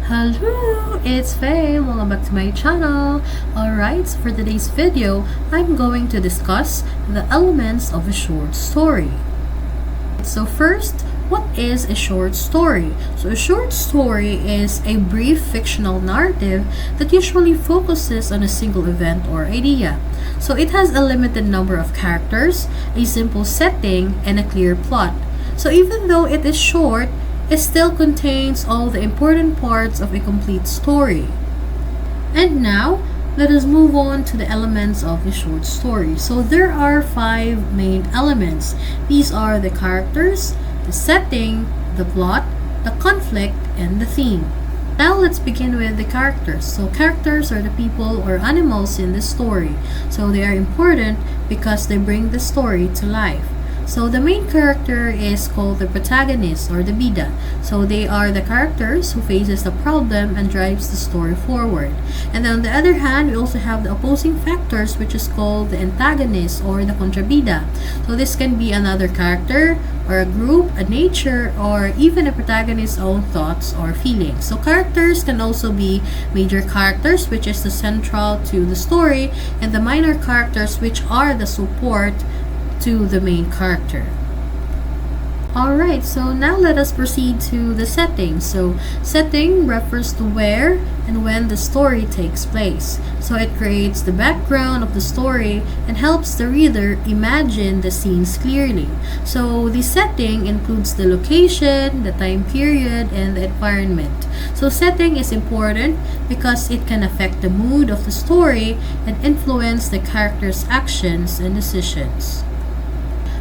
Hello, it's Faye. Welcome back to my channel. Alright, so for today's video, I'm going to discuss the elements of a short story. So first, what is a short story? So a short story is a brief fictional narrative that usually focuses on a single event or idea. So it has a limited number of characters, a simple setting, and a clear plot. So even though it is short, it still contains all the important parts of a complete story. And now, let us move on to the elements of a short story. So there are 5 main elements. These are the characters, the setting, the plot, the conflict, and the theme. Now let's begin with the characters. So characters are the people or animals in the story. So they are important because they bring the story to life. So the main character is called the protagonist or the bida. So they are the characters who faces the problem and drives the story forward. And then on the other hand, we also have the opposing factors, which is called the antagonist or the kontrabida. So this can be another character or a group, a nature, or even a protagonist's own thoughts or feelings. So characters can also be major characters, which is the central to the story, and the minor characters, which are the support to the main character. Alright, so now let us proceed to the setting. So setting refers to where and when the story takes place. So it creates the background of the story and helps the reader imagine the scenes clearly. So the setting includes the location, the time period, and the environment. So setting is important because it can affect the mood of the story and influence the character's actions and decisions.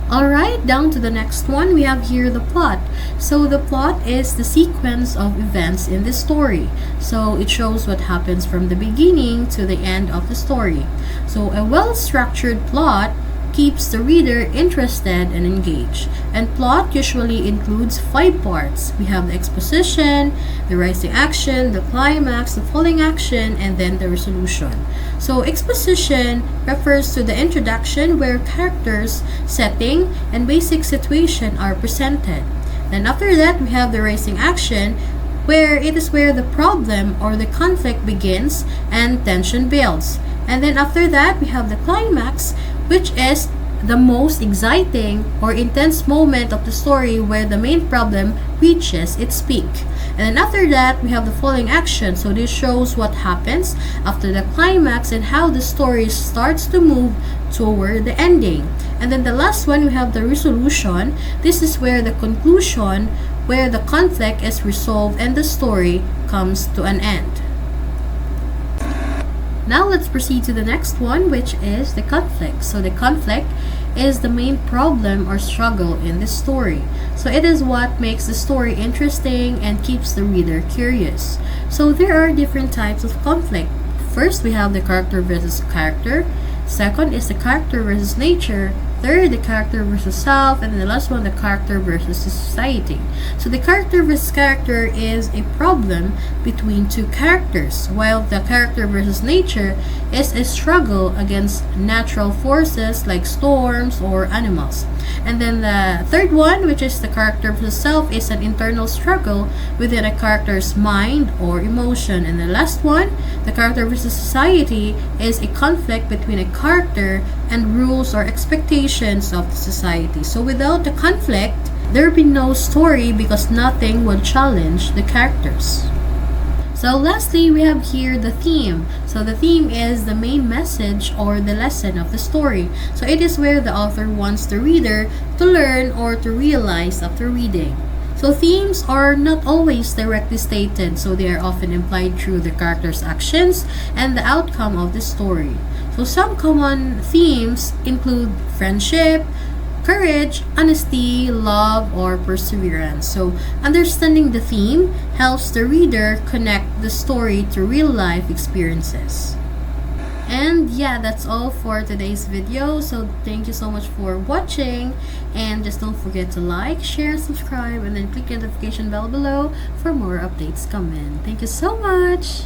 Alright, down to the next one, we have here the plot. So the plot is the sequence of events in the story. So it shows what happens from the beginning to the end of the story. So a well-structured plot keeps the reader interested and engaged. And plot usually includes 5 parts. We have the exposition, the rising action, the climax, the falling action, and then the resolution. So exposition refers to the introduction where characters, setting, and basic situation are presented. Then after that, we have the rising action, where it is where the problem or the conflict begins and tension builds. And then after that, we have the climax, which is the most exciting or intense moment of the story where the main problem reaches its peak. And then after that, we have the falling action. So this shows what happens after the climax and how the story starts to move toward the ending. And then the last one, we have the resolution. This is where the conclusion, where the conflict is resolved and the story comes to an end. Now let's proceed to the next one, which is the conflict. So the conflict is the main problem or struggle in the story. So it is what makes the story interesting and keeps the reader curious. So there are different types of conflict. First, we have the character versus character. Second is the character versus nature. Third, the character versus self, and the last one, the character versus society. So the character versus character is a problem between 2 characters, while the character versus nature is a struggle against natural forces like storms or animals. And then the third one, which is the character versus self, is an internal struggle within a character's mind or emotion. And the last one, the character versus society, is a conflict between a character and rules or expectations of the society. So without the conflict, there would be no story because nothing would challenge the characters. So lastly, we have here the theme. So the theme is the main message or the lesson of the story. So it is where the author wants the reader to learn or to realize after reading. So themes are not always directly stated, so they are often implied through the character's actions and the outcome of the story. So some common themes include friendship, courage, honesty, love, or perseverance. So understanding the theme helps the reader connect the story to real life experiences. And yeah, that's all for today's video. So thank you so much for watching, and just don't forget to like, share, subscribe, and then click the notification bell below for more updates coming. Thank you so much.